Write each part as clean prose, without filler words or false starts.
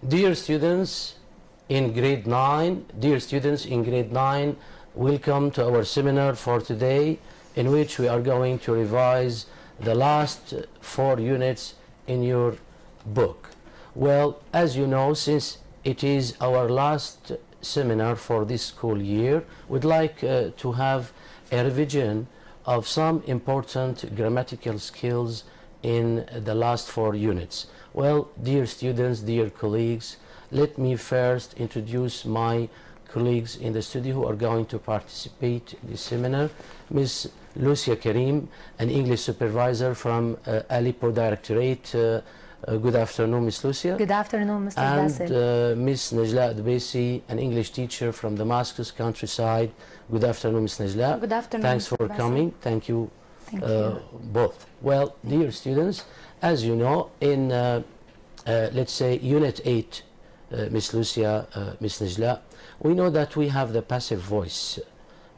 Dear students in grade 9, welcome to our seminar for today, in which we are going to revise the last 4 units in your book. Well, as you know, since it is our last seminar for this school year, we'd like to have a revision of some important grammatical skills in the last 4 units. Well, dear students, dear colleagues, let me first introduce my colleagues in the studio who are going to participate in this seminar. Ms. Lucia Karim, an English supervisor from Aleppo Directorate. Good afternoon, Ms. Lucia. Good afternoon, Mr. Bassel. And Ms. Najla Adbesi, an English teacher from Damascus countryside. Good afternoon, Ms. Najla. Good afternoon, Thanks Mr. for Bassel. coming. Thank you, both. Well, Thank dear students, as you know, in let's say Unit 8, Ms. Lucia, Ms. Najla, we know that we have the passive voice.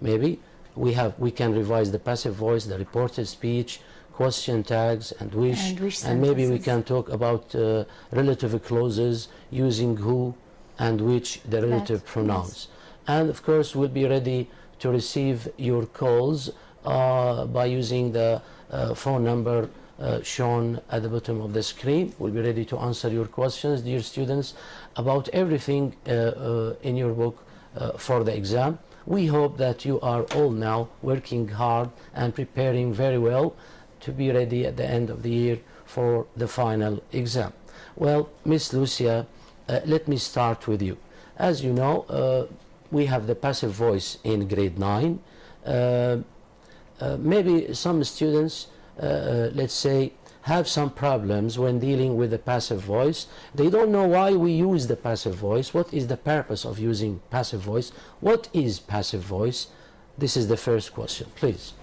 Maybe we can revise the passive voice, the reported speech, question tags, and wish, and maybe we can talk about relative clauses using who and which, the relative pronouns. And of course, we'll be ready to receive your calls by using the phone number shown at the bottom of the screen. We'll be ready to answer your questions, dear students, about everything in your book for the exam. We hope that you are all now working hard and preparing very well to be ready at the end of the year for the final exam. Well, Miss Lucia, let me start with you. As you know, we have the passive voice in grade 9. Maybe some students, let's say, have some problems when dealing with the passive voice. They don't know why we use the passive voice. What is the purpose of using passive voice? What is passive voice? This is the first question, please.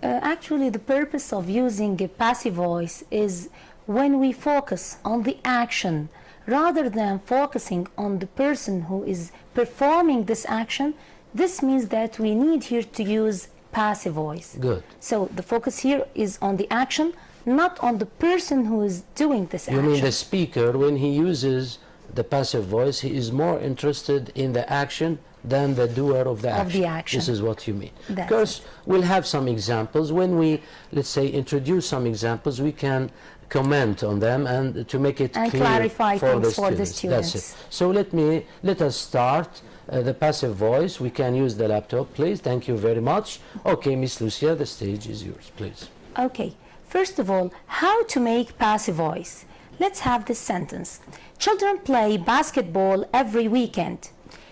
Actually, the purpose of using a passive voice is when we focus on the action rather than focusing on the person who is performing this action. This means that we need here to use passive voice. Good. So the focus here is on the action, not on the person who is doing this action. You mean the speaker, when he uses the passive voice, he is more interested in the action than the doer of the action. This is what you mean. Of course, we'll have some examples. When we, let's say, introduce some examples, we can comment on them and to make it and clear clarify for things the students. That's it. So let us start the passive voice. We can use the laptop, please. Thank you very much. Okay, Miss Lucia, the stage is yours, please. Okay. First of all, how to make passive voice. Let's have this sentence. Children play basketball every weekend.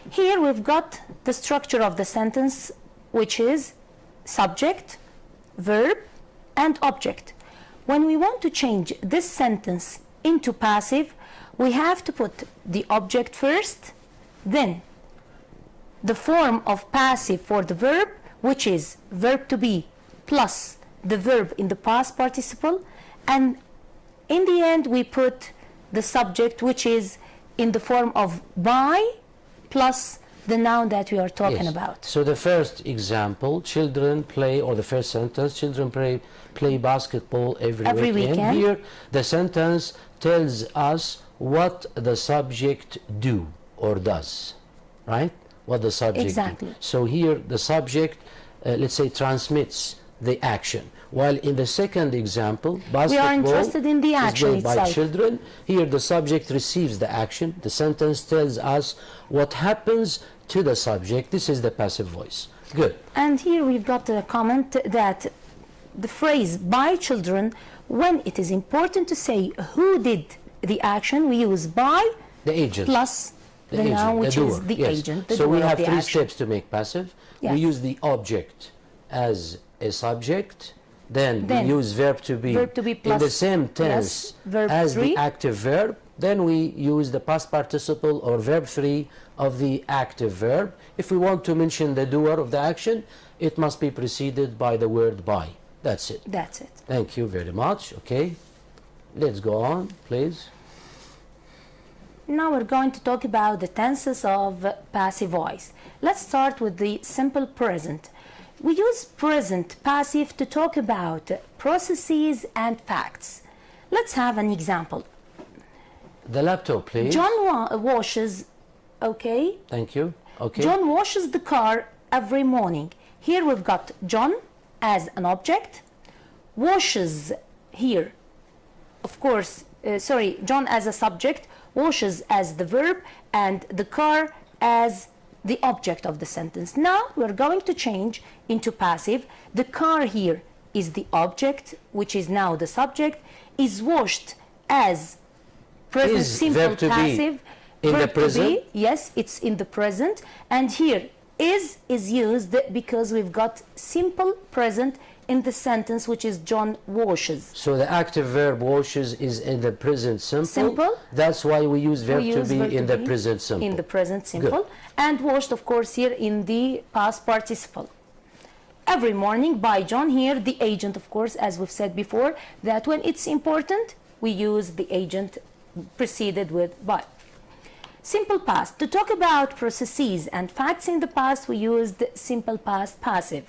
Here we've got the structure of the sentence, which is subject, verb, and object. When we want to change this sentence into passive, we have to put the object first, then the form of passive for the verb, which is verb to be plus the verb in the past participle, and in the end we put the subject, which is in the form of by plus the noun that we are talking about. So the first example, children play, or the first sentence, children play basketball every weekend. Here the sentence tells us what the subject do or does, right? What the subject do. So here the subject, let's say, transmits the action. While in the second example, basketball we are interested in the action is played by children. Here the subject receives the action. The sentence tells us what happens to the subject. This is the passive voice. Good. And here we've got a comment that the phrase by children, when it is important to say who did the action, we use by the agent plus the noun, which is the agent. So we have 3 steps to make passive. We use the object as a subject, then we use verb to be in the same tense as the active verb, then we use the past participle or verb 3 of the active verb. If we want to mention the doer of the action, it must be preceded by the word by. That's it. That's it. Thank you very much. Okay, let's go on, please. Now we're going to talk about the tenses of passive voice. Let's start with the simple present. We use present passive to talk about processes and facts. Let's have an example. The laptop, please. John washes, okay? Thank you. Okay. John washes the car every morning. Here we've got John as an object, washes here, of course, John as a subject, washes as the verb, and the car as the object of the sentence. Now we're going to change into passive. The car here is the object, which is now the subject, is washed as present Is simple verb to be passive. in the Verb to present? be, yes, it's in the present. And here is used because we've got simple present in the sentence, which is John washes. So the active verb washes is in the present simple. Simple. That's why we use verb We to use be verb in to the be present simple. in the present simple. And washed, of course, here in the past participle. Every morning by John, here the agent, of course, as we've said before, that when it's important we use the agent preceded with by. Simple past. To talk about processes and facts in the past, we used simple past passive.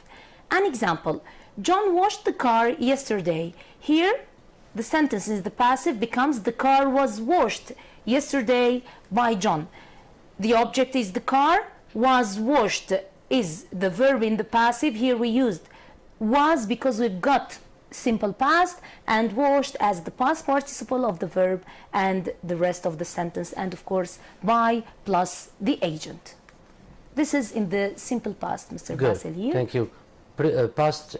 An example: John washed the car yesterday. Here the sentence is the passive, becomes the car was washed yesterday by John. The object is the car, was washed is the verb in the passive. Here we used was because we've got simple past, and washed as the past participle of the verb and the rest of the sentence, and of course by plus the agent. This is in the simple past, Mr. Good. Basil here. Thank you. Past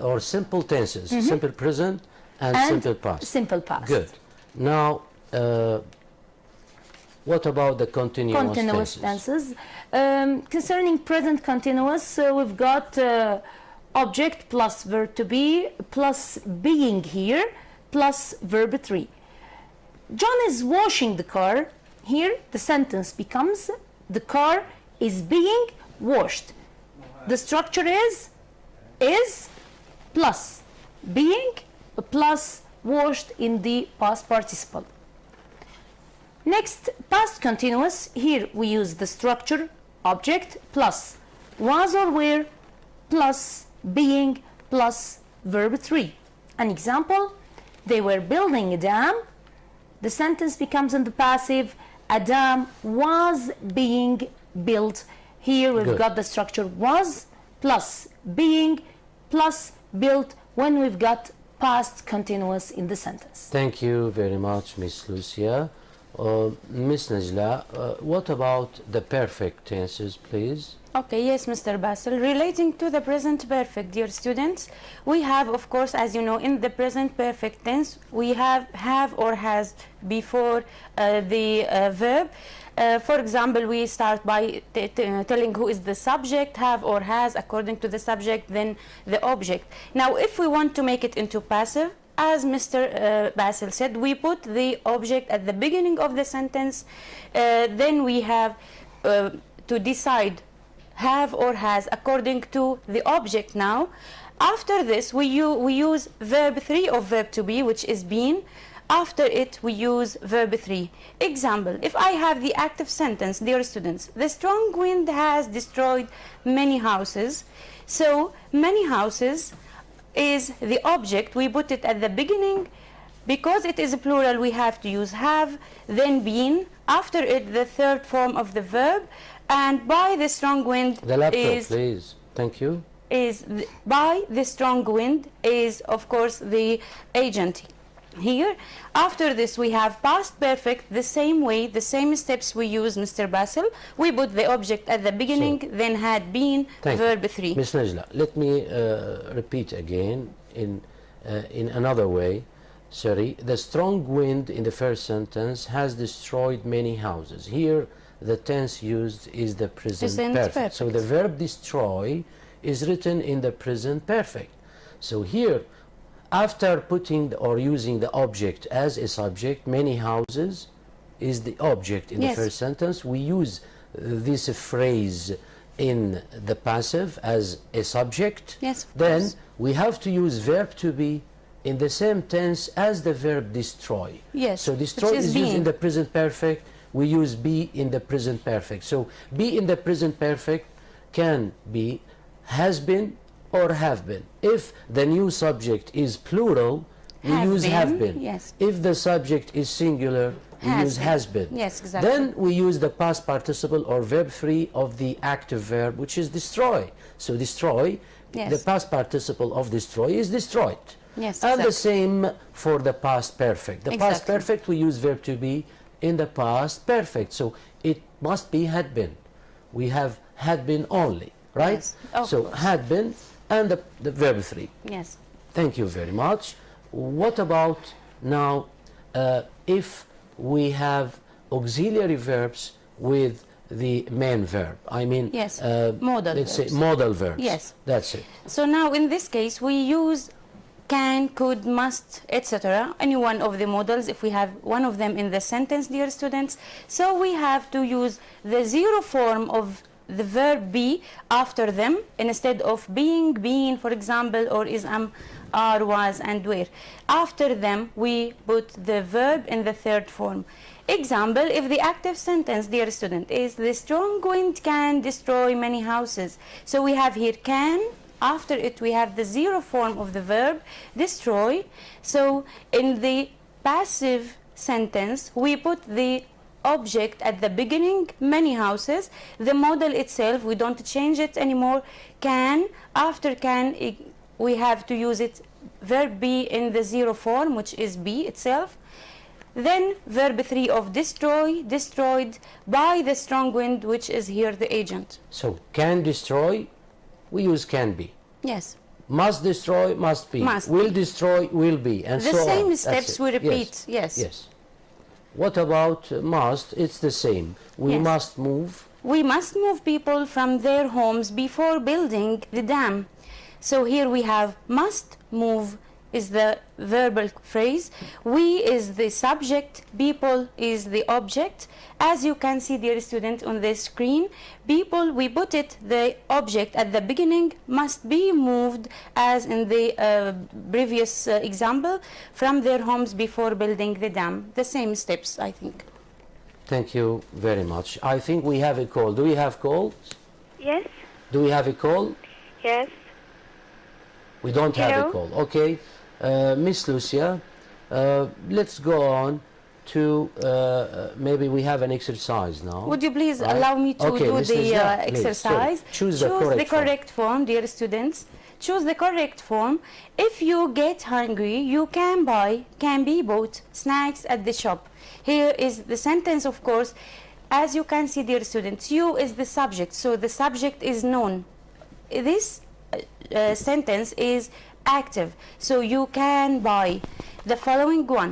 or simple tenses, simple present and simple past. Simple past. Good. Now, what about the continuous tenses? Concerning present continuous, we've got object plus verb to be plus being here plus verb 3. John is washing the car. Here the sentence becomes the car is being washed. The structure is plus being plus washed in the past participle. Next, past continuous. Here we use the structure object plus was or were plus being plus verb 3. An example: they were building a dam. The sentence becomes in the passive, a dam was being built. Here we've Good. got the structure was plus being plus built when we've got past continuous in the sentence. Thank you very much, Miss Lucia. Miss Najla, what about the perfect tenses, please? Okay, yes, Mr. Basil. Relating to the present perfect, dear students, we have, of course, as you know, in the present perfect tense, we have or has before the verb. For example, we start by telling who is the subject, have or has, according to the subject, then the object. Now, if we want to make it into passive, as Mr. Basil said, we put the object at the beginning of the sentence. Then we have to decide have or has according to the object now. After this, we use verb 3 of verb to be, which is been. After it, we use verb 3. Example: if I have the active sentence, dear students, the strong wind has destroyed many houses. So many houses is the object. We put it at the beginning. Because it is a plural, we have to use have, then been. After it, the third form of the verb. And by the strong wind The laptop, please. Thank you. By the strong wind is, of course, the agent here. After this, we have past perfect, the same way, the same steps we use, Mr. Basil. We put the object at the beginning, then had been, verb 3. Miss Najla, let me repeat again in another way. Sorry, the strong wind in the first sentence has destroyed many houses. Here, the tense used is the present perfect. So the verb destroy is written in the present perfect. So here, after putting or using the object as a subject, many houses is the object in the first sentence. We use this phrase in the passive as a subject. Yes, then we have to use verb to be in the same tense as the verb destroy. Yes, so destroy is used in the present perfect. We use be in the present perfect. So be in the present perfect can be has been or have been. If the new subject is plural, we use have been. Yes. If the subject is singular, We use has been. Yes, exactly. Then we use the past participle or verb 3 of the active verb, which is destroy. So destroy, Yes. the past participle of destroy is destroyed. Yes, And the exactly. same for the past perfect. The past Exactly. perfect, we use verb to be in the past perfect. So it must be had been. We have had been only, right? Yes, of so course. had been and the verb 3. Yes. Thank you very much. What about now if we have auxiliary verbs with the main verb? I mean, Yes, modal let's verbs. say modal verbs. Yes. That's it. So now in this case we use can, could, must, etc. Any one of the modals if we have one of them in the sentence, dear students. So we have to use the zero form of the verb be after them instead of being, been, for example, or is, am, are, was, and were. After them we put the verb in the third form. Example, if the active sentence, dear student, is the strong wind can destroy many houses. So we have here can, after it we have the zero form of the verb destroy. So in the passive sentence we put the object at the beginning, many houses. The model itself, we don't change it anymore. Can, after can we have to use it verb be in the zero form, which is be itself. Then verb 3 of destroy, destroyed by the strong wind, which is here the agent. So can destroy, we use can be. Yes. Must destroy, must be. Must will be. destroy, will be, and The so on. same That's steps it. we repeat. Yes. Yes. Yes. What about must? It's the same. We Yes. must move. We must move people from their homes before building the dam. So here we have must move is the verbal phrase. We is the subject, people is the object. As you can see, dear student, on the screen, people, we put it, the object at the beginning must be moved, as in the previous example, from their homes before building the dam. The same steps, I think. Thank you very much. I think we have a call. Do we have calls? Yes, Do we have a call? yes. We don't have a Hello? call. Okay. Miss Lucia, let's go on to maybe we have an exercise now. Would you please Right. allow me to Okay, do Miss the Najla, please, exercise? sorry. Choose the correct form, dear students. Choose the correct form. If you get hungry, you can be bought snacks at the shop. Here is the sentence, of course. As you can see, dear students, you is the subject, so the subject is known. This sentence is active, so you can buy. The following one: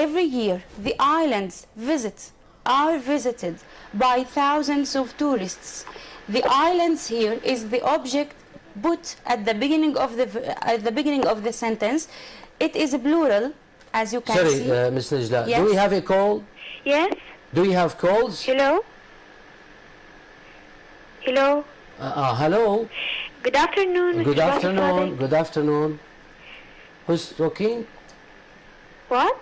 every year the islands are visited by thousands of tourists. The islands here is the object put at the beginning of the sentence. It is a plural, as you can Sorry, see. Miss Najla, Yes. do we have a call? Yes. Do we have calls? Hello. Hello. Hello. Good afternoon. Good Mr. afternoon. Father. Good afternoon. Who's talking? What?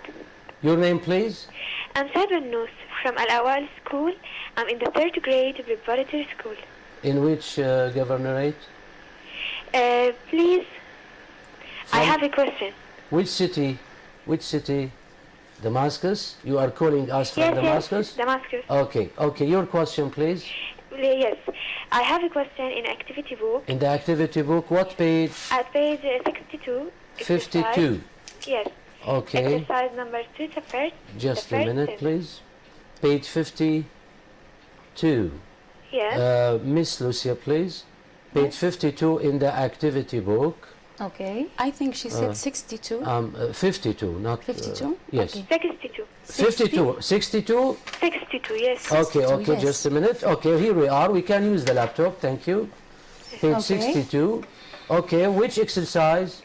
Your name, please? I'm Sabin Nous from Al Awal School. I'm in the 3rd grade preparatory school. In which governorate? Please, I From- have a question. Which city? Which city? Damascus? You are calling us from Yes, Damascus? yes, Damascus. Okay, okay. Your question, please. Yes, I have a question in activity book In the activity book, what page? at page 62. 52. exercise. Yes. Okay. Exercise number 2, the first. Just the a first minute, step. please. Page 52. Yes. Miss Lucia, please. Page 52 in the activity book. Okay. I think she said 62. 52, not 52? yes. Okay. 62. 52. 62. 62, yes. Okay, okay. yes. Just a minute. Okay, here we are. We can use the laptop. Thank you. Page Okay. 62. Okay, which exercise?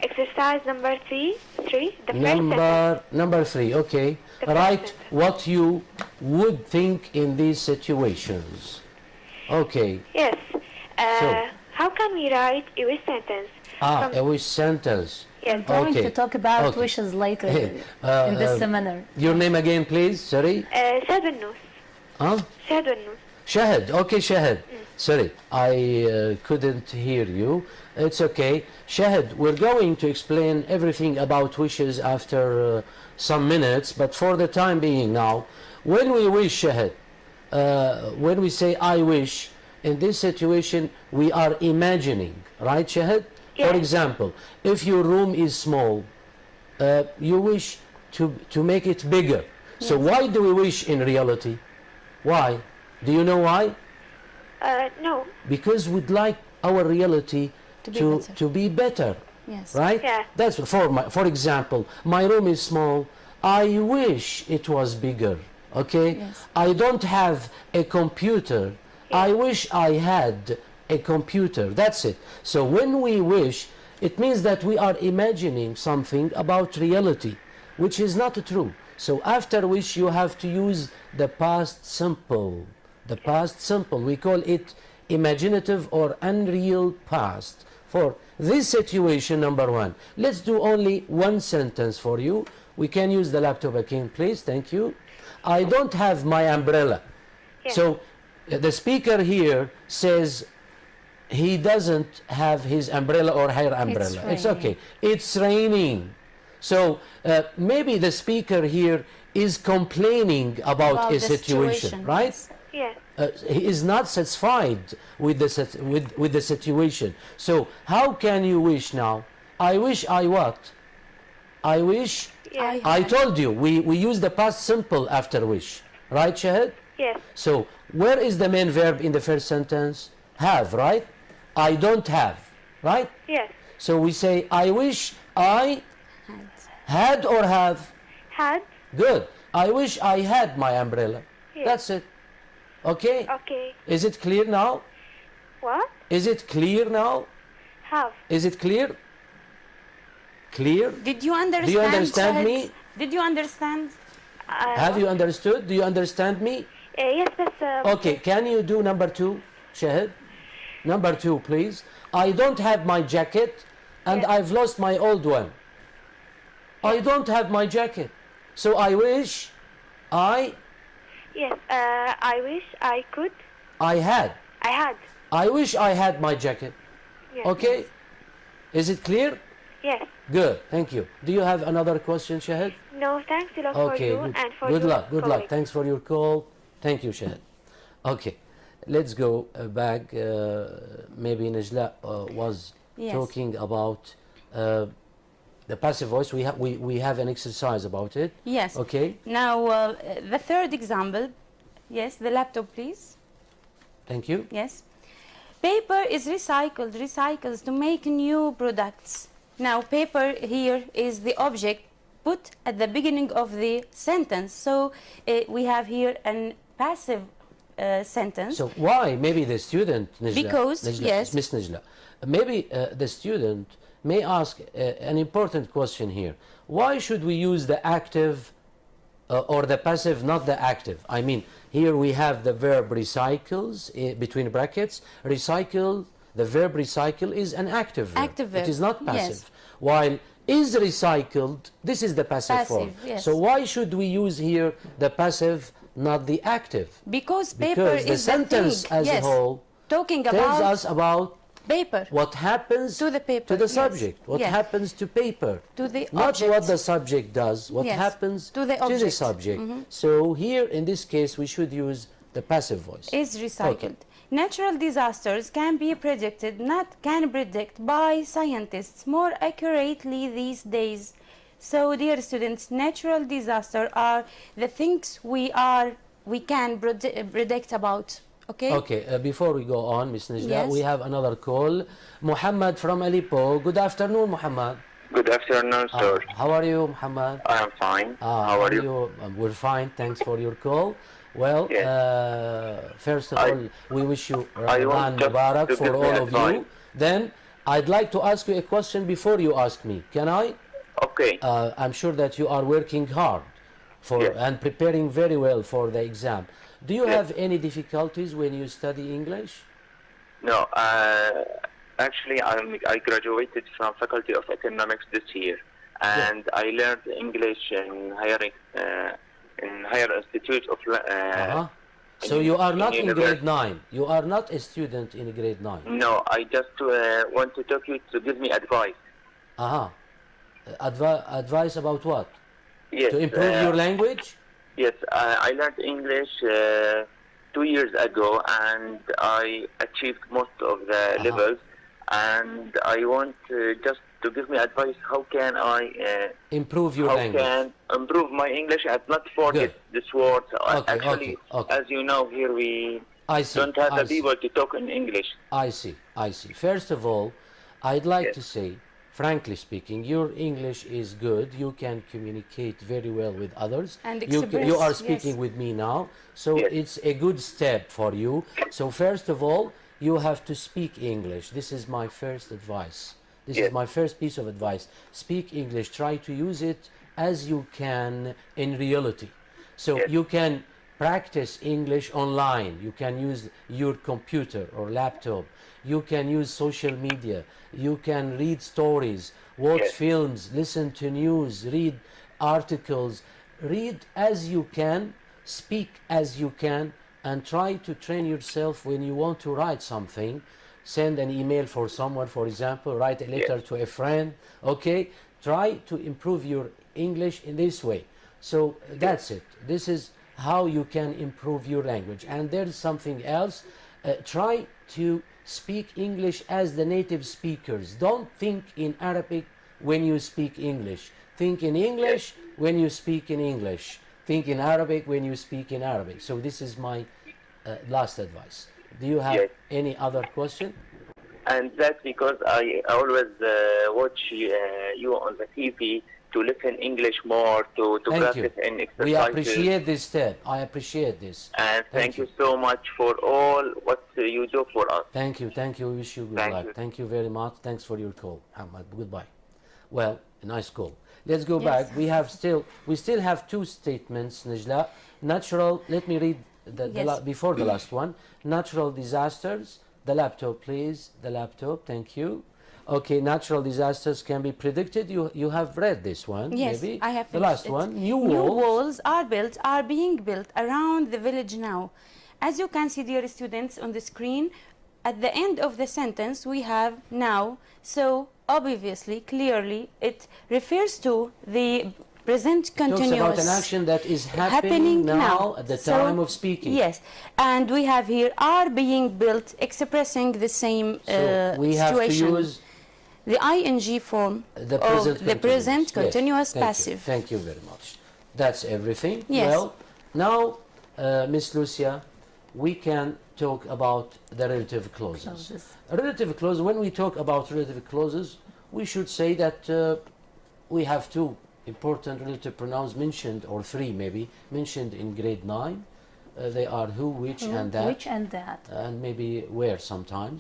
Exercise number 3, the first sentence. Number 3. Okay. The first Write sentence. what you would think in these situations. Okay. Yes. So- How can we write a wish sentence? From- A wish sentence. Yes. Going Okay. to talk about Okay. wishes later Uh, in this uh, seminar. Your name again, please. Sorry. Sabin Nous. Huh? Sabin Nous. Shahid. Okay, Shahid. Sorry, I couldn't hear you. It's okay. Shahid, we're going to explain everything about wishes after some minutes, but for the time being now, when we wish, Shahid, when we say I wish, in this situation we are imagining, right, Shahid? Yes. For example, if your room is small, you wish to make it bigger. So why do we wish in reality? Why? Do you know why? No. Because we'd like our reality to be better. Yes. Right? Yeah. That's for example, my room is small. I wish it was bigger. Okay? Yes. I don't have a computer. I wish I had a computer. That's it. So when we wish, it means that we are imagining something about reality, which is not true. So after wish, you have to use the past simple. The past simple. We call it imaginative or unreal past. For this situation, number one, let's do only one sentence for you. We can use the laptop again, please. Thank you. I don't have my umbrella. Yes. So the speaker here says he doesn't have his umbrella or her umbrella. It's okay. It's raining. So maybe the speaker here is complaining about a the situation, right? yes. Yes. He is not satisfied with the situation. So how can you wish now? I wish I what? I wish. Yes. I told you we use the past simple after wish, right, Shahid? Yes. So where is the main verb in the first sentence? Have, right? I don't have, right? Yes. So we say I wish I had or have. Had. Good. I wish I had my umbrella. Yes. That's it. Okay? Okay. Is it clear now? What? Is it clear now? Have. Is it clear? Clear? Did you understand? Do you understand Shahid? me? Did you understand? Have you understood? Do you understand me? Yes, that's. Okay, can you do number two, Shahid? Number two, please. I don't have my jacket and Yes. I've lost my old one. I don't have my jacket. So I wish Yes. I wish I could. I had. I had. I wish I had my jacket. Yes. Okay? Is it clear? Yes. Good, thank you. Do you have another question, Shahid? No, thanks a lot Okay, for you good, and for good your luck, good luck. colleagues. Thanks for your call. Thank you, Shahid. Okay, let's go back. Maybe Najla was Yes. talking about the passive voice. We have an exercise about it. Yes. Okay, Now, the third example. Yes, the laptop, please. thank you. Yes. Paper is recycles to make new products. Now, paper here is the object put at the beginning of the sentence. So, we have here a passive sentence. So why maybe the student, Najla, Because, yes. Miss Najla, maybe the student may ask an important question here. Why should we use the active or the passive, not the active? I mean, here we have the verb recycles between brackets. Recycle, the verb recycle is an active verb. Active verb, It is not yes. passive. While is recycled, this is the passive form. yes. So why should we use here the passive, not the active? Because paper Because the is the sentence thing. as Yes. a whole Talking tells about us about paper. what happens To the paper, to the yes. subject, what Yes. happens to paper. To the Not object. what the subject does, what Yes. happens To the object. subject. So here in this case we should use the passive voice. Is recycled. Natural disasters can predict by scientists more accurately these days. So, dear students, natural disasters are the things we can predict about. Okay. Okay, before we go on, Ms. Najla, Yes. we have another call. Muhammad from Aleppo. Good afternoon, Muhammad. Good afternoon, sir. How are you, Muhammad? I am fine. How are you? We're fine. Thanks for your call. Well, Yes. first of I- all, we wish you I Ramadan want just Mubarak to for give me all of you. advice. Then, I'd like to ask you a question before you ask me. Can I? Okay. I'm sure that you are working hard Yes. and preparing very well for the exam. Do you Yes. have any difficulties when you study English? No, actually, I graduated from Faculty of Economics this year, and I learned English in higher institute of So you are not in university. grade 9. You are not a student in grade 9. No, I just want to talk you to give me advice. Aha. Advice about what? Yes. To improve your language? Yes, I learned English 2 years ago, and I achieved most of the levels. And I want just to give me advice. How can I Improve your language. How can improve my English and not forget this word? Actually, okay. as you know, here we I see. don't have I the see. people to talk in English. I see. First of all, I'd like Yes. to say, frankly speaking, your English is good. You can communicate very well with others. And You express, are yes. speaking with me now, so Yes. it's a good step for you. So first of all, you have to speak English. This is my first advice. This Yes. is my first piece of advice. Speak English. Try to use it as you can in reality. So Yes. you can practice English online. You can use your computer or laptop. You can use social media. You can read stories, watch Yes. films, listen to news, read articles. Read as you can, speak as you can, and try to train yourself when you want to write something. Send an email for someone, for example, write a letter to a friend, okay? Try to improve your English in this way. So that's it. This is how you can improve your language. And there's something else. Try to speak English as the native speakers. Don't think in Arabic when you speak English. Think in English when you speak in English. Think in Arabic when you speak in Arabic. So this is my last advice. Do you have Yes. any other question? And that's because I always watch you on the TV to listen English more, to Thank practice you. in exercises. We appreciate this step. I appreciate this. And thank you so much for all what you do for us. Thank you. Thank you. Wish you good Thank luck. you. Thank you very much. Thanks for your call, Ahmad. Goodbye. Well, a nice call. Let's go Yes. back. We still have two statements, Najla. Natural. Let me read Yes. before the last one. Natural disasters. The laptop, please. The laptop. Thank you. Okay, natural disasters can be predicted. You have read this one, Yes, maybe. I have the finished last it. one. New walls are being built around the village now. As you can see, dear students, on the screen, at the end of the sentence we have now. So obviously, clearly, it refers to the present continuous. Talks about an action that is happening now at the So, time of speaking. Yes, and we have here are being built, expressing the same So we have situation. to use The ing form the of present the present Yes, continuous thank you. passive. Thank you very much. That's everything. Yes. Well, now, Miss Lucia, we can talk about the relative clauses. Relative clauses, when we talk about relative clauses, we should say that we have two important relative pronouns mentioned, or three maybe, mentioned in grade 9. They are who, which, and that. Which and that. And maybe where sometimes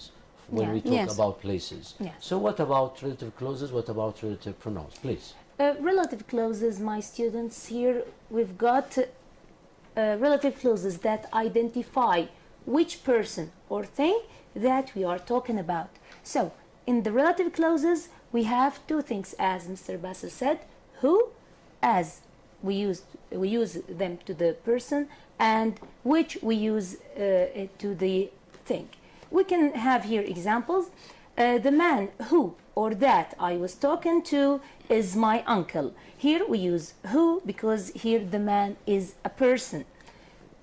when Yeah. we talk Yes. about places. Yes. So what about relative clauses? What about relative pronouns, please? Relative clauses, my students, here we've got relative clauses that identify which person or thing that we are talking about. So, in the relative clauses, we have two things, as Mr. Bassel said, who, as we use them to the person, and which we use it to the thing. We can have here examples. The man who or that I was talking to is my uncle. Here we use who because here the man is a person.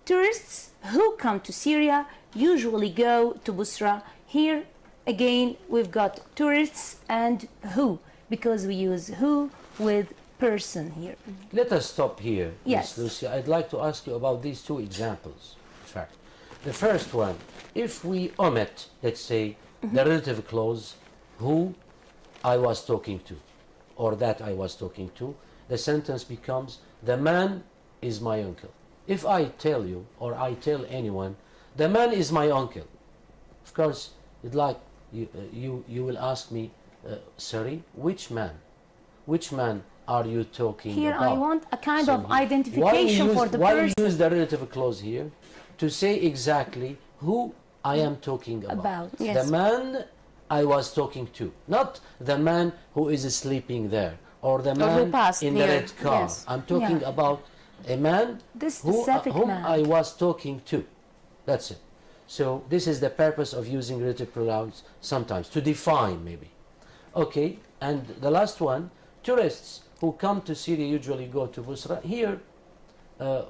Tourists who come to Syria usually go to Busra. Here again we've got tourists and who because we use who with person here. Let us stop here, Yes. Miss Lucia. I'd like to ask you about these two examples. In fact, the first one, if we omit, let's say, the relative clause, who I was talking to, or that I was talking to, the sentence becomes, the man is my uncle. If I tell you, or I tell anyone, the man is my uncle, of course, you'd like, you will ask me, sorry, which man? Which man are you talking Here about? I want a kind So of identification for the why person. use the relative clause here? To say exactly who I am talking About, yes. The man I was talking to, not the man who is sleeping there, or the man passed in the here. red car. Yes. I'm talking Yeah. about a man This whom specific man. I was talking to. That's it. So this is the purpose of using relative pronouns sometimes, to define maybe. Okay, and the last one, tourists who come to Syria usually go to Busra. Here,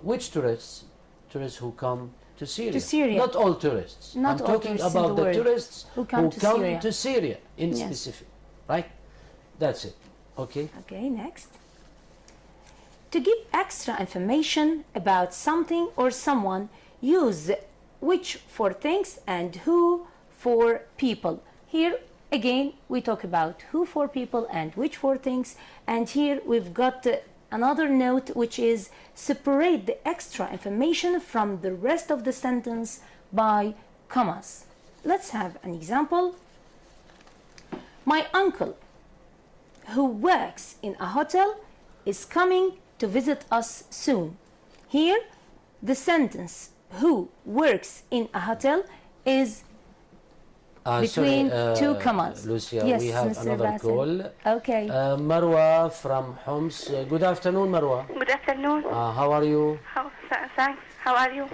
which tourists? Tourists who come to Syria. To Syria. Not all tourists. Not I'm all talking tourists in about the the world tourists who come to Syria. in Yes. specific. Right? That's it. Okay? Okay, next. To give extra information about something or someone, use which for things and who for people. Here again we talk about who for people and which for things, and here we've got another note, which is separate the extra information from the rest of the sentence by commas. Let's have an example. My uncle, who works in a hotel, is coming to visit us soon. Here, the sentence who works in a hotel is between two commas. Lucia, Yes, we have Mr. another Bassel. call. Okay. Marwa from Homs. Good afternoon, Marwa. Good afternoon. How are you? Thanks. How are you?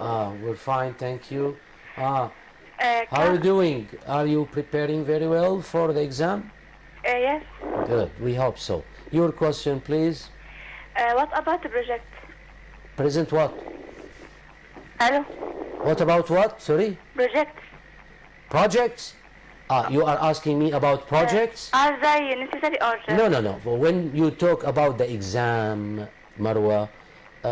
We're fine, thank you. How are Can- you doing? Are you preparing very well for the exam? Yes. Good, we hope so. Your question, please. What about the project? Present what? Hello? What about what? Sorry? Project. Projects? You are asking me about projects? Are they necessary or just? No, no, no. When you talk about the exam, Marwa,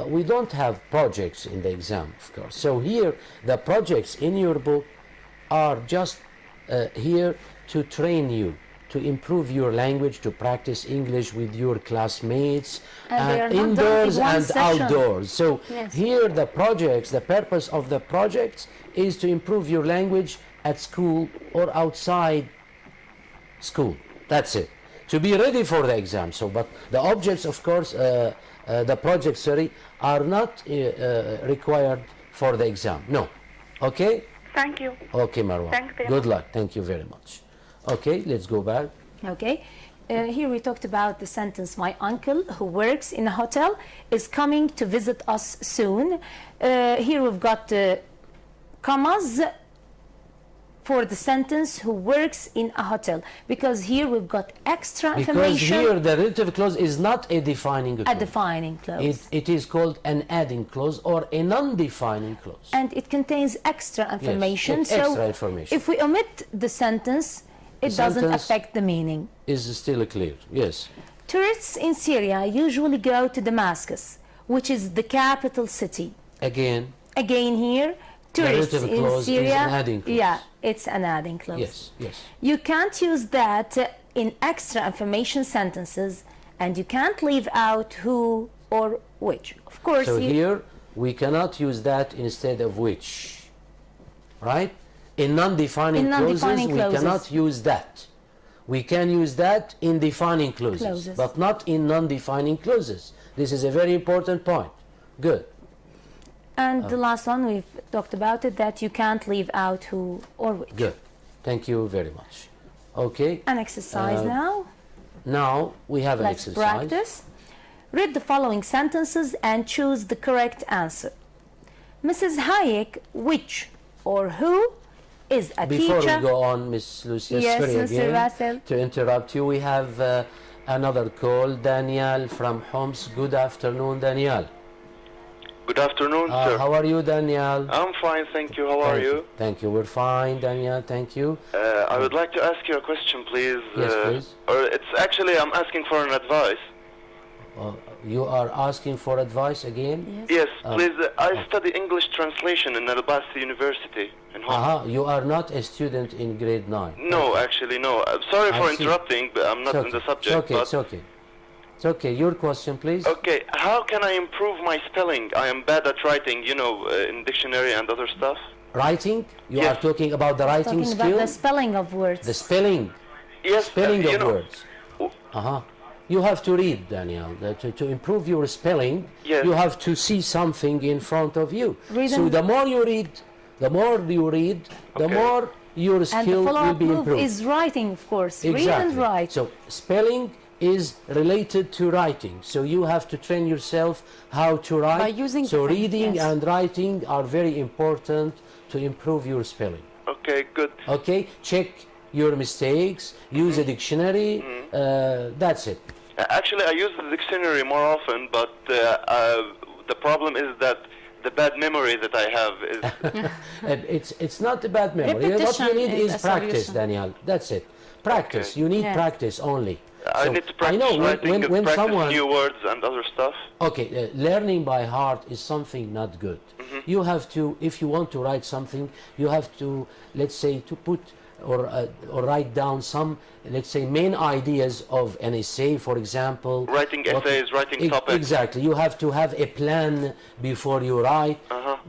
we don't have projects in the exam, of course. So here, the projects in your book are just here to train you, to improve your language, to practice English with your classmates, And they are not indoors done in one and session. outdoors. So Yes. here the projects, the purpose of the projects is to improve your language at school or outside school. That's it. To be ready for the exam. So, but the objects, of course, the projects, sorry, are not required for the exam. No. Okay? Thank you. Okay, Marwa. Thank you very Good luck. Thank you very much. Okay, let's go back. Okay. Here we talked about the sentence, my uncle who works in a hotel is coming to visit us soon. Here we've got commas for the sentence who works in a hotel, because here we've got extra Because information. here the relative clause is not a defining clause. A defining clause. It is called an adding clause or a non-defining clause. And it contains extra information. it's So extra information. if we omit the sentence, it doesn't sentence- affect the meaning. Is still clear, yes. Tourists in Syria usually go to Damascus, which is the capital city. Again, Again here, tourists relative in clause is Syria. an adding clause. Yeah, it's an adding clause. yes, yes. You can't use that in extra information sentences, and you can't leave out who or which. Of course, So here we cannot use that instead of which, right? In non-defining In non-defining clauses, we clauses. cannot use that. We can use that in defining clauses, but not in non-defining clauses. This is a very important point. Good. and the last one we've talked about it, that you can't leave out who or which. Good. Thank you very much. Okay. An exercise now. Now we have an Let's exercise. practice. Read the following sentences and choose the correct answer. Mrs. Hayek, which or who is a Before teacher? we go on, Miss Lucia, Yes, sorry Mr. again Bassel. to interrupt you. We have another call. Daniel from Homs. Good afternoon, Daniel. Good afternoon, sir. How are you, Daniel? I'm fine, thank you. How are Thank you? Thank you. We're fine, Daniel. Thank you. I would like to ask you a question, please. Yes, please. Or it's actually, I'm asking for an advice. You are asking for advice again? Yes, please. I study English translation in Al-Basi University in Hong You are not a student in grade 9. No, actually, no. I'm sorry I for see. interrupting, but I'm not It's in the okay. subject. It's okay. but It's okay. It's okay. Your question, please. Okay, how can I improve my spelling? I am bad at writing, you know, in dictionary and other stuff. Writing? You Yes. are talking about the writing Talking skill? about the spelling of words. The spelling. Yes, Spelling you of know, words. You have to read, Daniel. To improve your spelling, Yes. you have to see something in front of you. Read So and- the more you read, the Okay. more your And the skill will follow-up be move improved. is writing, of course. Exactly. Read and write. So spelling is related to writing. So you have to train yourself how to write. By using so different- reading yes. and writing are very important to improve your spelling. Okay, good. Okay, check your mistakes, use a dictionary, that's it. Actually, I use the dictionary more often, but the problem is that the bad memory that I have is... It's not a bad memory. What you Repetition need is is a practice, solution. Daniel. That's it. Practice. Okay. You need Yes. practice only. I So, need to practice know writing and when practice someone new words and other stuff. okay, learning by heart is something not good. You have to, if you want to write something, you have to, let's say, to put or write down some, let's say, main ideas of an essay, for example. Writing essays, writing topics. Exactly. You have to have a plan before you write.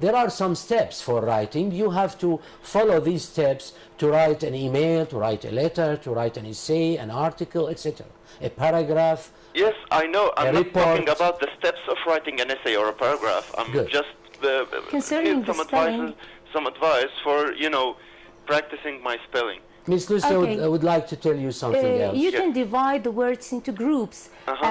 There are some steps for writing. You have to follow these steps to write an email, to write a letter, to write an essay, an article, etc. A paragraph. Yes, I know. I'm not report. talking about the steps of writing an essay or a paragraph. I'm Good. just Concerning give the spelling. some advice for, practicing my spelling. Miss Lucia Okay. would like to tell you something else. You Yes. can divide the words into groups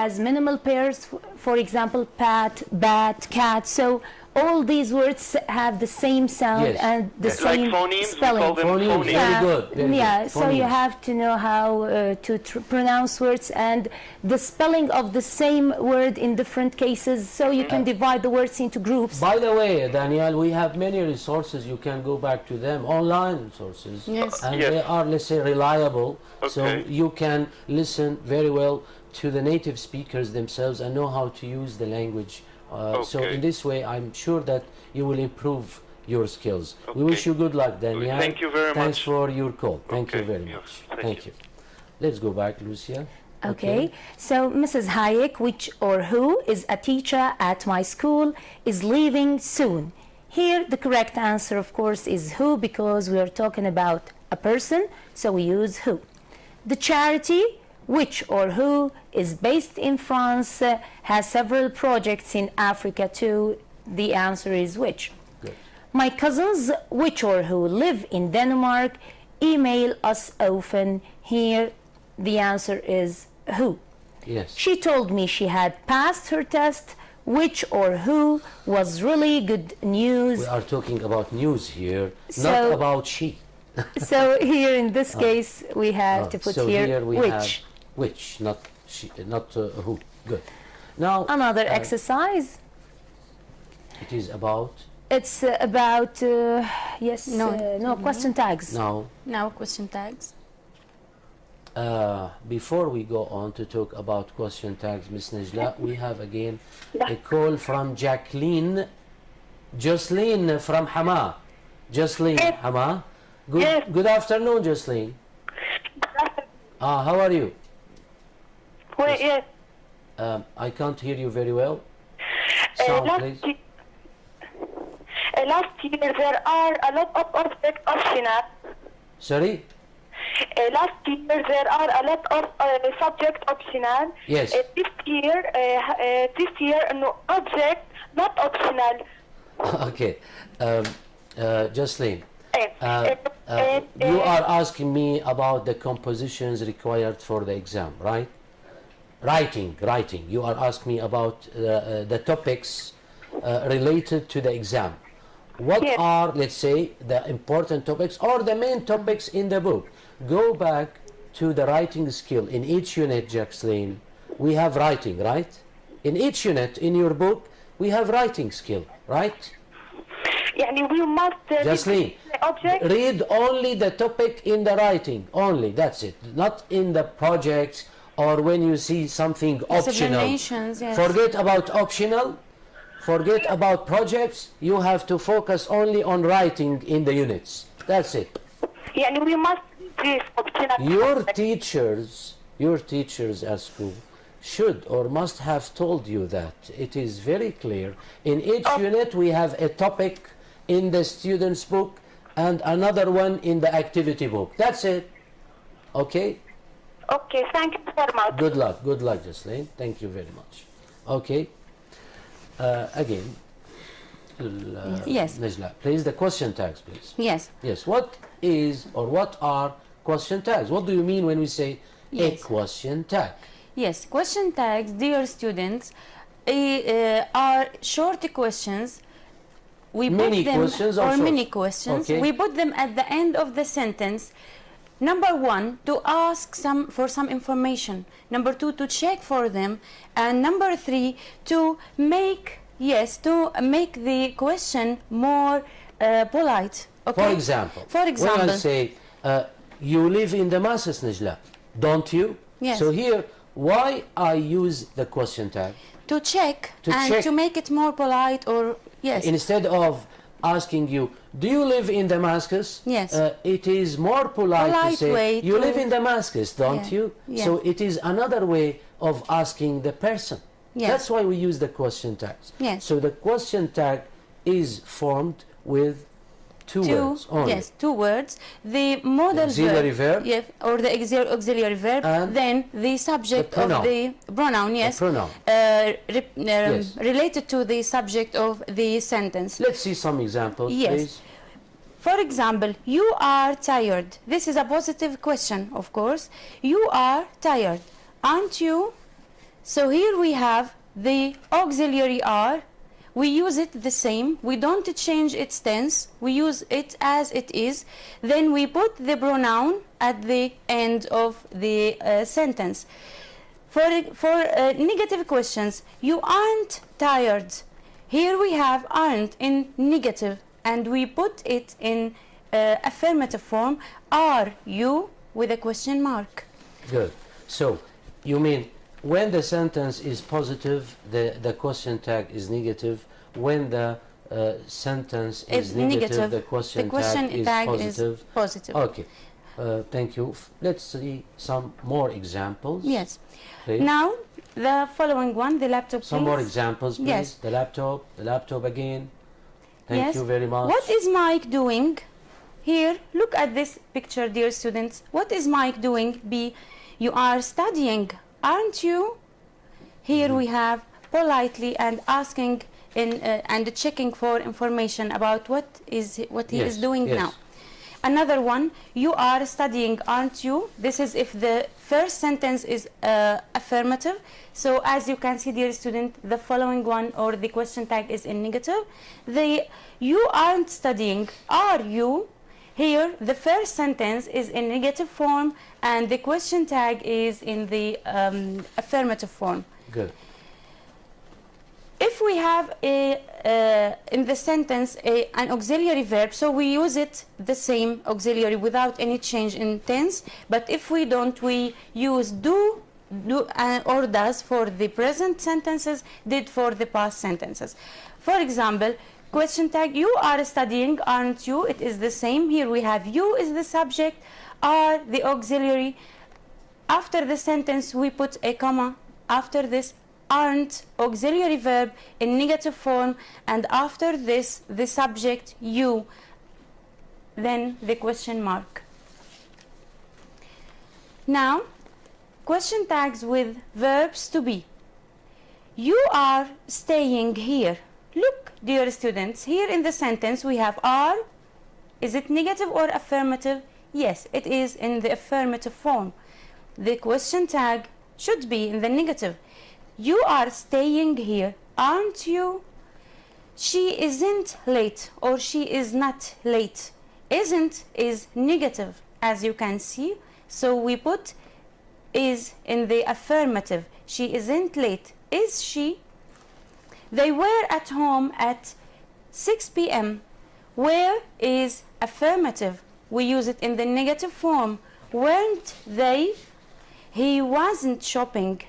as minimal pairs, for example, pat, bat, cat. So all these words have the same sound Yes. and the Like same phonemes, we spelling. call them Phonemes, phonemes. very good. Very Yeah, good. so you Phonemes. have to know how to pronounce words and the spelling of the same word in different cases, so you can divide the words into groups. By the way, Daniel, we have many resources. You can go back to them, online resources. Yes. And Yes. they are, let's say, reliable. So Okay. you can listen very well to the native speakers themselves and know how to use the language. So Okay. in this way, I'm sure that you will improve your skills. We Okay. wish you good luck, Daniel. Thank you very Thanks much. for your call. Thank you Okay, very yes, much. thank you. Let's go back, Lucia. Okay, so Mrs. Hayek, which or who is a teacher at my school, is leaving soon. Here, the correct answer, of course, is who, because we are talking about a person, so we use who. The charity, which or who is based in France, has several projects in Africa too. The answer is which. Good. My cousins, which or who live in Denmark, email us often. Here, the answer is who. Yes. She told me she had passed her test, which or who was really good news. We are talking about news here, So- not about she. So here in this case, we have to put so here we which. have which, not she, not who. Good. Now Another exercise. it is about It's about yes, no question tags. now. Now question tags. Before we go on to talk about question tags, Miss Najla, we have again a call from Jacqueline. Jocelyn from Hama. Jocelyn, Hama. Good, Yes. good afternoon, Jocelyn. How are you? Wait, yes. I can't hear you very well. Sound, please. Last year there are a lot of objects optional. Sorry? Last year there are a lot of subject optional. Yes. This year no object not optional. Okay. Jocelyn, Uh, you are asking me about the compositions required for the exam, right? Writing. You are asking me about the topics related to the exam. What Yes. are, let's say, the important topics or the main topics in the book? Go back to the writing skill. In each unit, Jacqueline, we have writing, right? In each unit in your book, we have writing skill, right? يعني we must Jocelyn, the object. read only the topic in the writing, only, that's it. Not in the projects or when you see something optional. Explanations, yes. Forget about optional, forget about projects, you have to focus only on writing in the units. That's it. يعني we must this optional. Your teachers at school should or must have told you that. It is very clear. In each unit we have a topic in the student's book and another one in the activity book. That's it. Okay? Okay, thank you very much. Good luck, Jocelyn. Thank you very much. Okay. Again, Yes. Najla, please, the question tags, please. Yes. Yes, what is or what are question tags? What do you mean when we say Yes. a question tag? Yes, question tags, dear students, are short questions. We Mini put them, questions or or short? mini questions. Okay. We put them at the end of the sentence. Number one, to ask for some information. Number two, to check for them. And number three, to make the question more polite. Okay? For example, when I say, you live in Damascus, Najla, don't you? Yes. So here, why I use the question tag? To check To and check. to make it more polite, or yes. Instead of asking you, do you live in Damascus? Yes. It is more polite to Polite say, way you to- live in Damascus, don't Yeah. you? Yeah. So it is another way of asking the person. Yes. That's why we use the question tags. Yes. So the question tag is formed with two words only. Yes, two words. The modal Auxiliary verb. yeah, or the auxiliary verb. And then the subject the of the pronoun. Yes. The pronoun. Yes. Related to the subject of the sentence. Let's see some examples, Yes. please. For example, you are tired. This is a positive question, of course. You are tired, aren't you? So here we have the auxiliary are. We use it the same. We don't change its tense. We use it as it is. Then we put the pronoun at the end of the sentence. For negative questions, you aren't tired. Here we have aren't in negative, and we put it in affirmative form. Are you, with a question mark. Good. So you mean when the sentence is positive, the question tag is negative. When the sentence is negative, the question tag is positive. Okay. Thank you. Let's see some more examples. Yes. Please. Now, the following one, the laptop, Some please. more examples, please. Yes. The laptop again. Thank Yes. you very much. What is Mike doing? Here, look at this picture, dear students. What is Mike doing? B. You are studying, aren't you? Here we have politely and asking and checking for information about what he Yes, is doing yes. now. Another one, you are studying, aren't you? This is if the first sentence is affirmative. So as you can see, dear student, the following one or the question tag is in negative. The you aren't studying, are you? Here, the first sentence is in negative form and the question tag is in the affirmative form. Good. If we have in the sentence an auxiliary verb, so we use it the same auxiliary without any change in tense. But if we don't, we use do or does for the present sentences, did for the past sentences. For example, question tag, you are studying, aren't you? It is the same. Here we have you is the subject, are the auxiliary. After the sentence, we put a comma. After this, aren't auxiliary verb in negative form, and after this the subject you, then the question mark. Now question tags with verbs to be. You are staying here. Look, dear students, here in the sentence we have are. Is it negative or affirmative? Yes, it is in the affirmative form. The question tag should be in the negative. You are staying here, aren't you? She isn't late or she is not late. Isn't is negative, as you can see. So we put is in the affirmative. She isn't late. Is she? They were at home at 6 p.m. Where is affirmative? We use it in the negative form. Weren't they? He wasn't shopping.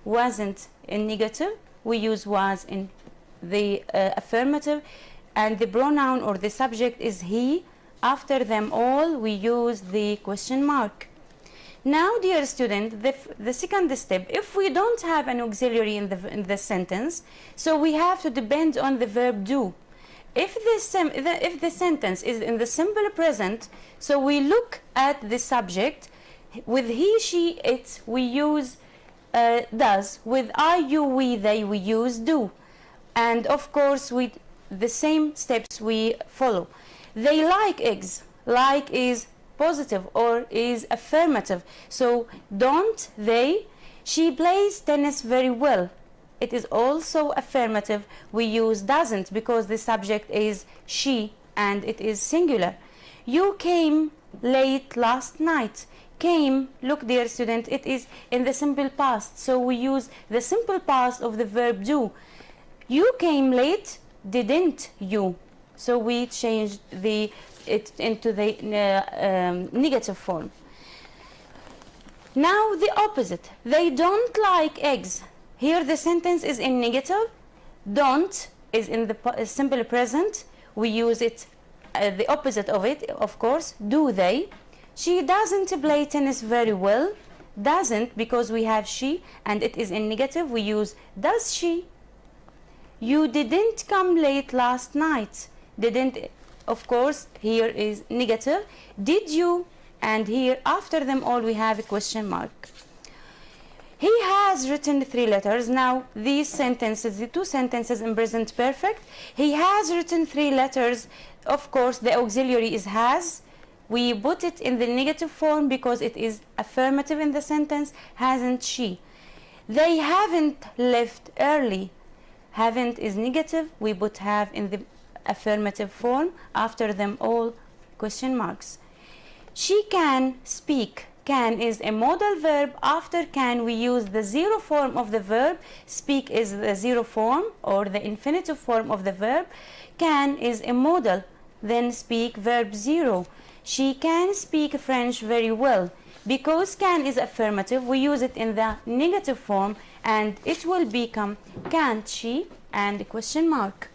Wasn't in negative, we use was in the affirmative, and the pronoun or the subject is he. After them all, we use the question mark. Now, dear student, the second step, if we don't have an auxiliary in the sentence, so we have to depend on the verb do. If the sentence is in the simple present, so we look at the subject. With he, she, it, we use does. With I, you, we, they, we use do. And of course, the same steps we follow. They like eggs. Like is positive or is affirmative. So don't they? She plays tennis very well. It is also affirmative. We use doesn't because the subject is she and it is singular. You came late last night. Came, look dear student, it is in the simple past, so we use the simple past of the verb do. You came late, didn't you? So we changed it into the negative form. Now the opposite. They don't like eggs. Here the sentence is in negative. Don't is in the simple present. We use it the opposite of it, of course. Do they? She doesn't play tennis very well. Doesn't because we have she and it is in negative. We use does she? You didn't come late last night. Didn't, of course, here is negative. Did you? And here after them all we have a question mark. He has written 3 letters. Now these sentences, the 2 sentences in present perfect. He has written 3 letters. Of course the auxiliary is has. We put it in the negative form because it is affirmative in the sentence. Hasn't she? They haven't left early. Haven't is negative. We put have in the affirmative form. After them all question marks. She can speak. Can is a modal verb. After can we use the 0 form of the verb. Speak is the 0 form or the infinitive form of the verb. Can is a modal. Then speak verb 0. She can speak French very well. Because can is affirmative, we use it in the negative form and it will become can't she and a question mark.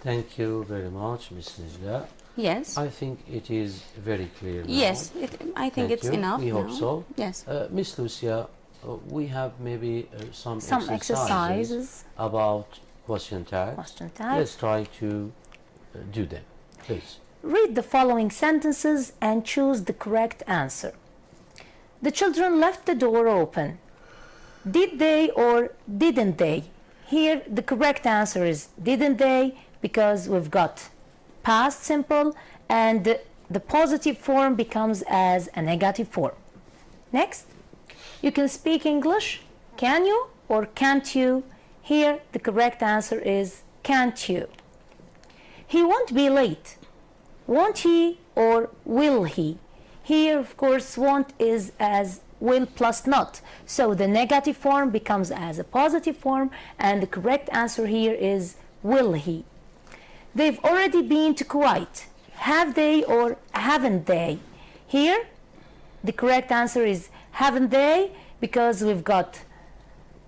Thank you very much, Ms. Najla. Yes. I think it is very clear now. Yes, I think Thank it's you. enough. We hope now. so. Yes. Miss Lucia, we have maybe some exercises about question tags. Question tags. Let's try to do them, please. Read the following sentences and choose the correct answer. The children left the door open. Did they or didn't they? Here the correct answer is didn't they, because we've got past simple and the positive form becomes as a negative form. Next, you can speak English. Can you or can't you? Here the correct answer is can't you. He won't be late. Won't he or will he? Here, of course, won't is as will plus not. So the negative form becomes as a positive form and the correct answer here is will he. They've already been to Kuwait. Have they or haven't they? Here, the correct answer is haven't they, because we've got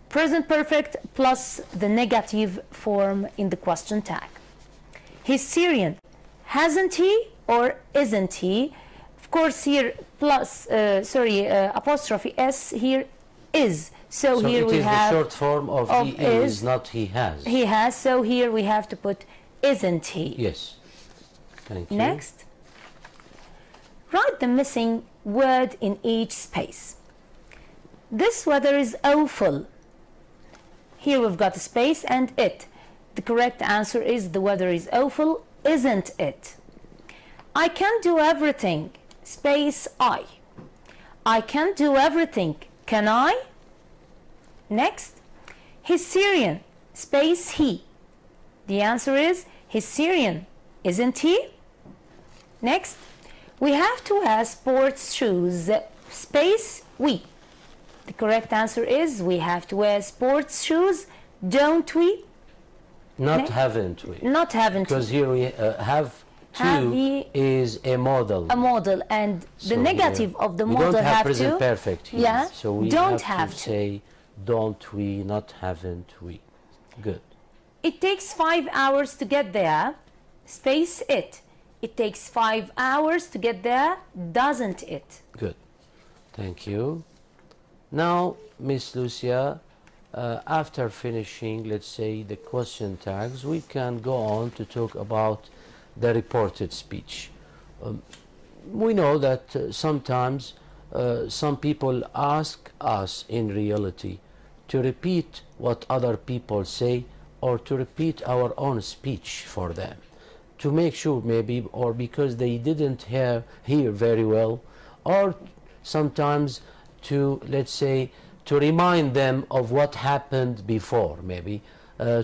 present perfect plus the negative form in the question tag. He's Syrian. Hasn't he or isn't he? Of course here plus apostrophe s here is. So here we have the short form of he is, not he has. He has. So here we have to put isn't he. Yes. Thank you. Next, write the missing word in each space. This weather is awful. Here we've got a space and it. The correct answer is the weather is awful, isn't it? I can't do everything. Space I. I can't do everything. Can I? Next, he's Syrian. Space he. The answer is he's Syrian, isn't he? Next, we have to wear sports shoes. Space we. The correct answer is we have to wear sports shoes, don't we? Not haven't we? Not haven't. Because here we have to is a model. A model, and the negative of the model we don't have to. present perfect here. Yeah. So we don't have to say don't we, not haven't we. Good. It takes 5 hours to get there. Space it. It takes 5 hours to get there, doesn't it? Good. Thank you. Now, Miss Lucia, after finishing, let's say, the question tags, we can go on to talk about the reported speech. We know that sometimes some people ask us in reality to repeat what other people say or to repeat our own speech for them, to make sure maybe, or because they didn't hear very well, or sometimes to, let's say, to remind them of what happened before, maybe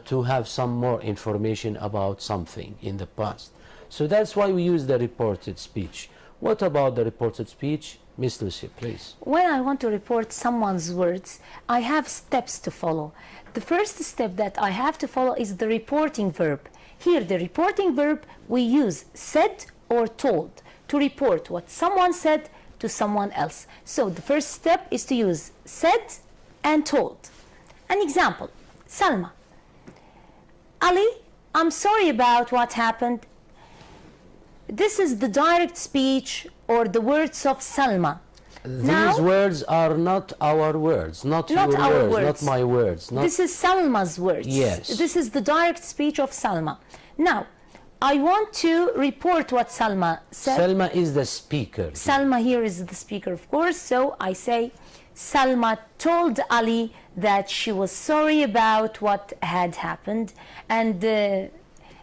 to have some more information about something in the past. So that's why we use the reported speech. What about the reported speech? Miss Lucia, please. When I want to report someone's words, I have steps to follow. The first step that I have to follow is the reporting verb. Here, the reporting verb, we use said or told to report what someone said to someone else. So the first step is to use said and told. An example, Salma. Ali, I'm sorry about what happened. This is the direct speech or the words of Salma. These words are not our words, not your our words, not my words. This is Salma's words. Yes. This is the direct speech of Salma. Now, I want to report what Salma said. Salma is the speaker. Salma here is the speaker, of course. So I say, Salma told Ali that she was sorry about what had happened. And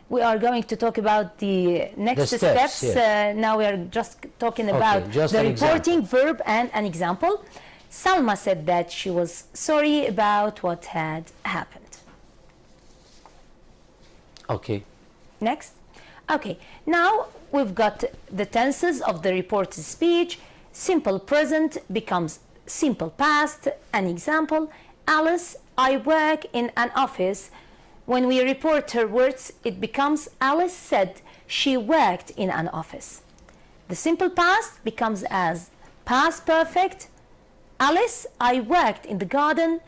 we are going to talk about the next steps. Yes. Now we are just talking about the reporting verb and an example. Salma said that she was sorry about what had happened. Okay. Next. Okay, now we've got the tenses of the reported speech. Simple present becomes simple past. An example, Alice, I work in an office. When we report her words, it becomes Alice said she worked in an office. The simple past becomes as past perfect. Alice, I worked in the garden.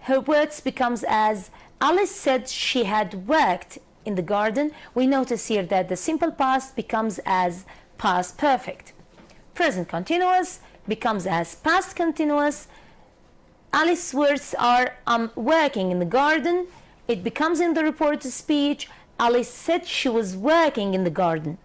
Her words becomes as Alice said she had worked in the garden. We notice here that the simple past becomes as past perfect. Present continuous becomes as past continuous. Alice's words are I'm working in the garden. It becomes in the reported speech Alice said she was working in the garden.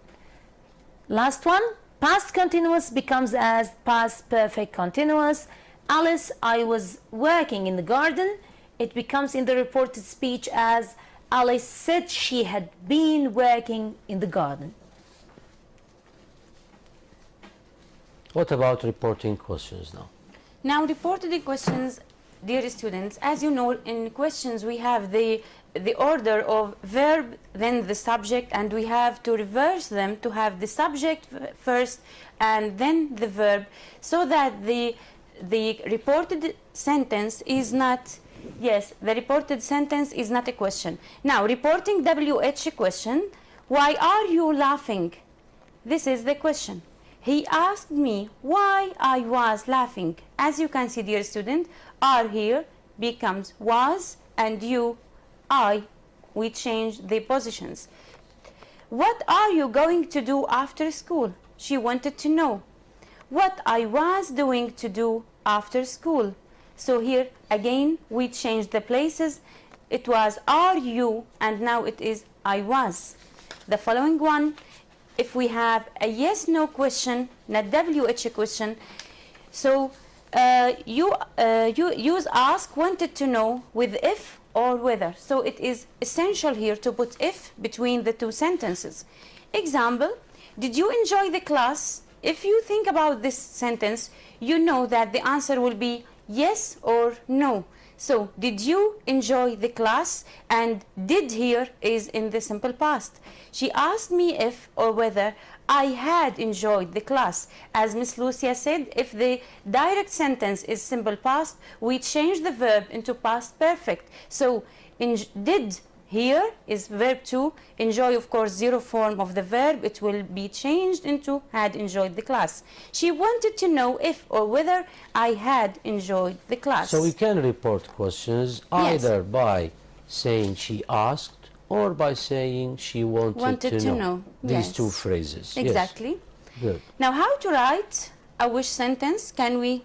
Last one, past continuous becomes as past perfect continuous. Alice, I was working in the garden. It becomes in the reported speech as Alice said she had been working in the garden. What about reporting questions now? Now, reported questions, dear students, as you know, in questions we have the order of verb, then the subject, and we have to reverse them to have the subject first and then the verb, so that the reported sentence is not, yes, the reported sentence is not a question. Now, reporting WH question, why are you laughing? This is the question. He asked me why I was laughing. As you can see, dear student, are here becomes was, and you, I, we change the positions. What are you going to do after school? She wanted to know what I was doing to do after school. So here again we change the places. It was are you, and now it is I was. The following one, if we have a yes no question, not WH question, so you use ask, wanted to know with if or whether. So it is essential here to put if between the two sentences. Example, did you enjoy the class? If you think about this sentence, you know that the answer will be yes or no. So did you enjoy the class? And did here is in the simple past. She asked me if or whether I had enjoyed the class. As Miss Lucia said, if the direct sentence is simple past, we change the verb into past perfect. So did here is verb to, enjoy of course zero form of the verb, it will be changed into had enjoyed the class. She wanted to know if or whether I had enjoyed the class. So we can report questions either by saying she asked or by saying she wanted to know. These two phrases. Exactly. Yes. Good. Now how to write a wish sentence? Can we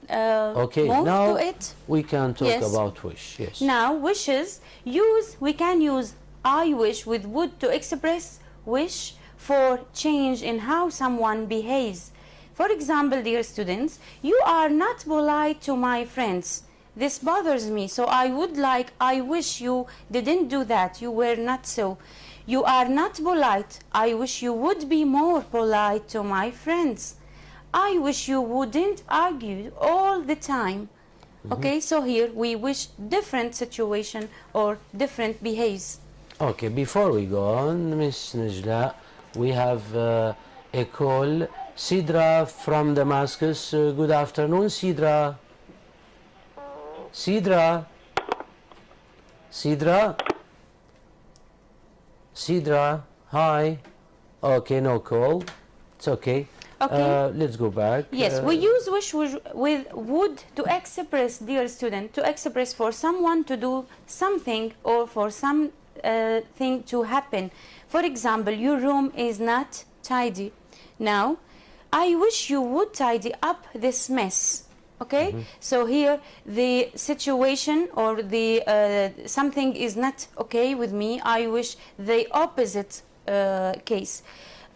okay, move now to it? We can talk about wish. Yes. Now wishes, we can use I wish with would to express wish for change in how someone behaves. For example, dear students, you are not polite to my friends. This bothers me, so I would like, I wish you didn't do that, you were not so. You are not polite, I wish you would be more polite to my friends. I wish you wouldn't argue all the time. Okay, so here we wish different situation or different behaves. Okay, before we go on, Miss Najla, we have a call. Sidra from Damascus. Good afternoon, Sidra. Sidra. Sidra. Sidra. Hi. Okay, no call. It's okay. Okay. Let's go back. Yes, we use wish with would to express, dear student, to express for someone to do something or for some thing to happen. For example, your room is not tidy. Now, I wish you would tidy up this mess. Okay, so here the situation or the something is not okay with me. I wish the opposite case.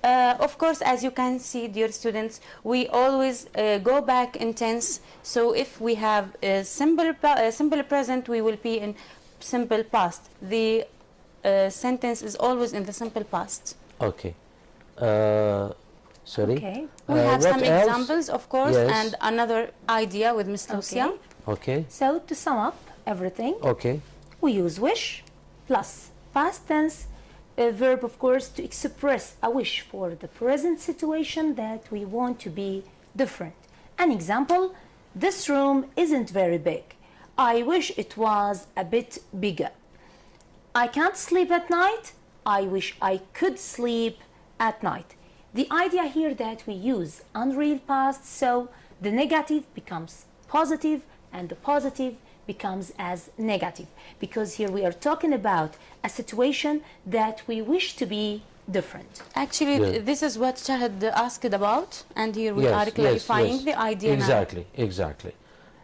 Of course, as you can see, dear students, we always go back in tense. So if we have a simple present, we will be in simple past. The sentence is always in the simple past. Okay. Sorry. Okay. We have what some else? examples, of course, Yes. and another idea with Miss Lucia. Okay. So to sum up everything, Okay. we use wish plus past tense a verb, of course, to express a wish for the present situation that we want to be different. An example, this room isn't very big. I wish it was a bit bigger. I can't sleep at night. I wish I could sleep at night. The idea here that we use unreal past, so the negative becomes positive and the positive becomes as negative, because here we are talking about a situation that we wish to be different. Actually, Yeah. this is what Shahid asked about, and here we Yes, are yes, clarifying yes. the idea Exactly, exactly.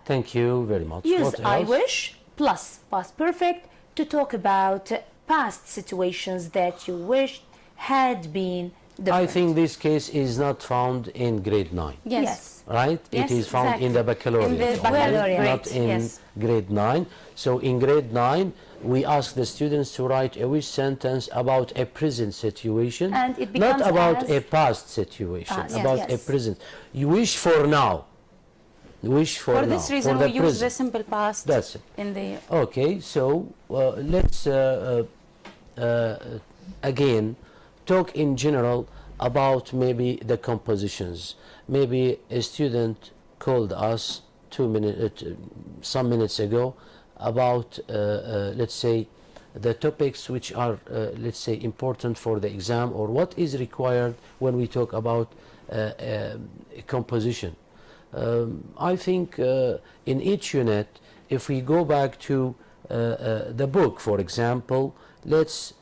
Thank you very much. Use What I else? wish plus past perfect to talk about past situations that you wished had been different. I think this case is not found in grade 9. now. Yes. Yes. Right? Yes, it is found in the baccalaureate, In the only, baccalaureate, not in yes. grade 9. So in grade 9, we ask the students to write a wish sentence about a present situation, And it not becomes about as a past situation, past, about yes. a present. You wish for now. Wish for, For now. this reason, for we the use the present. simple past That's it. in the. Okay, so let's again talk in general about maybe the compositions. Maybe a student called us some minutes ago about let's say the topics which are let's say important for the exam, or what is required when we talk about composition. I think in each unit, if we go back to the book, for example, let's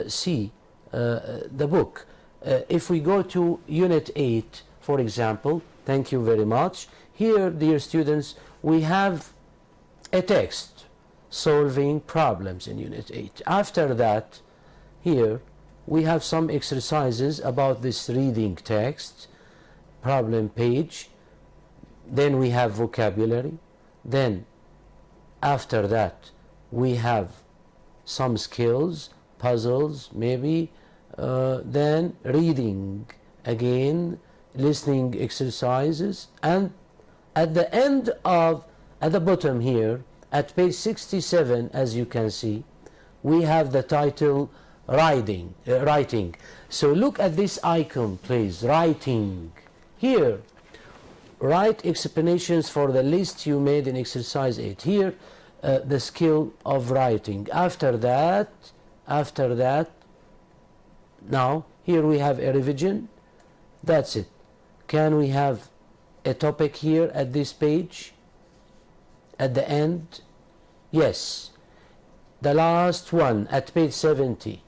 see the book. If we go to Unit 8, for example, thank you very much. Here, dear students, we have a text, solving problems in Unit 8. After that, here, we have some exercises about this reading text, problem page. Then we have vocabulary. Then, after that, we have some skills, puzzles, maybe. Then reading again, listening exercises, and at the end of, at the bottom here, at page 67, as you can see, we have the title writing. So look at this icon, please, writing. Here, write explanations for the list you made in exercise 8. Here, the skill of writing. After that, now, here we have a revision. That's it. Can we have a topic here at this page? At the end? Yes. The last one at page 70.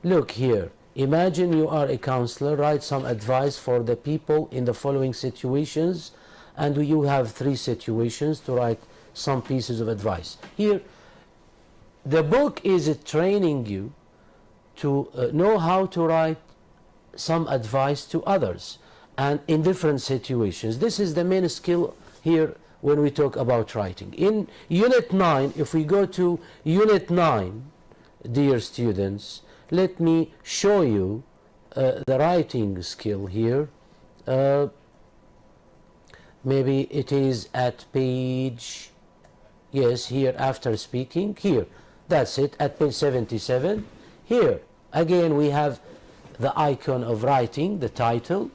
Look here. Imagine you are a counselor. Write some advice for the people in the following situations. And you have 3 situations to write some pieces of advice. Here, the book is training you to know how to write some advice to others and in different situations. This is the main skill here when we talk about writing. In Unit 9, if we go to Unit 9, dear students, let me show you the writing skill here. Maybe it is at page Yes, here after speaking, here. That's it, at page 77. Here, again, we have the icon of writing, the title.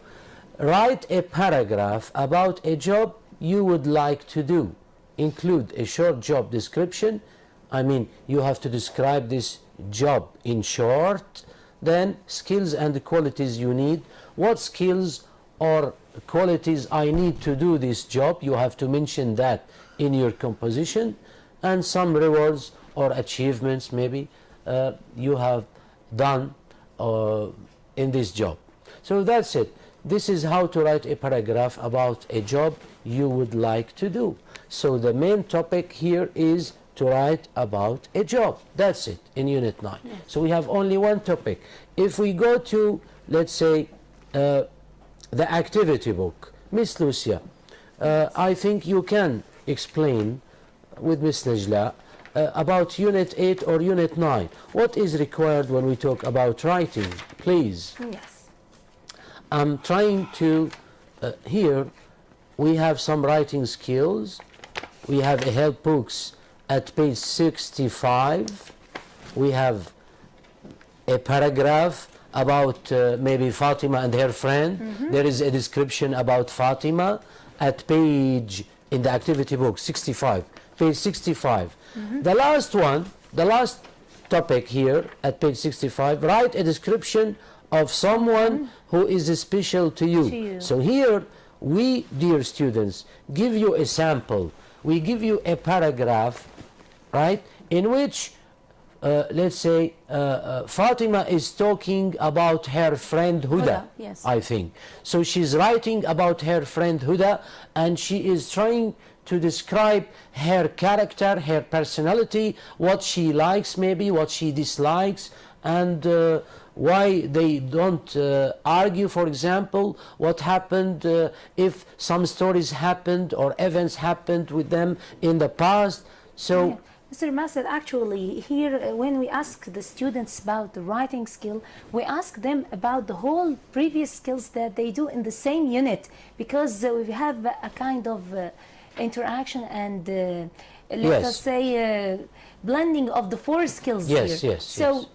Write a paragraph about a job you would like to do. Include a short job description. I mean, you have to describe this job in short. Then, skills and qualities you need. What skills or qualities I need to do this job? You have to mention that in your composition. And some rewards or achievements maybe you have done in this job. So that's it. This is how to write a paragraph about a job you would like to do. So the main topic here is to write about a job. That's it in Unit 9. Yes. So we have only one topic. If we go to, let's say, the activity book, Miss Lucia, I think you can explain with Miss Najla about Unit 8 or Unit 9. What is required when we talk about writing, please? Yes. I'm trying to, here we have some writing skills. We have a help books at page 65. We have a paragraph about maybe Fatima and her friend. There is a description about Fatima at page, in the activity book, 65, page 65. The last one, the last topic here at page 65, write a description of someone who is special to you. So here we, dear students, give you a sample. We give you a paragraph, right, in which let's say Fatima is talking about her friend Huda, yes. I think. So she's writing about her friend Huda, and she is trying to describe her character, her personality, what she likes maybe, what she dislikes, and why they don't argue, for example, what happened if some stories happened or events happened with them in the past. So. Yeah. Mr. Masad, actually here when we ask the students about the writing skill, we ask them about the whole previous skills that they do in the same unit, because we have a kind of interaction and let us say blending of the four skills here. Yes. So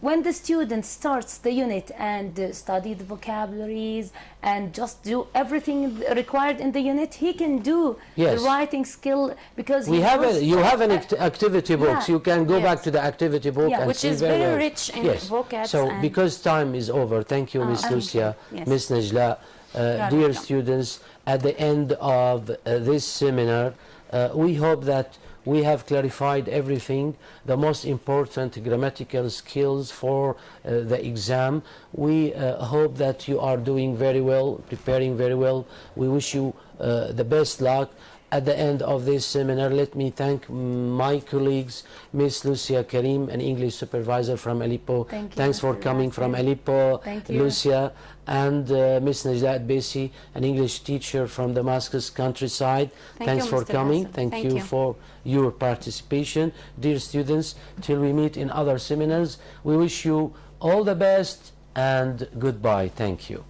when the student starts the unit and study the vocabularies and just do everything required in the unit, he can do the writing skill, because we have you have an activity books. You can go back to the activity book and which see is very rich in vocabs. So because time is over, thank you, Miss Lucia, Miss Najla, dear students. At the end of this seminar, we hope that we have clarified everything, the most important grammatical skills for the exam. We hope that you are doing very well, preparing very well. We wish you the best luck. At the end of this seminar, let me thank my colleagues, Miss Lucia Karim, an English supervisor from Aleppo. Thanks for coming from Aleppo, Lucia. And Miss Najla Besi, an English teacher from Damascus countryside. Thanks for coming. Thank you for your participation. Dear students, till we meet in other seminars, we wish you all the best and goodbye. Thank you.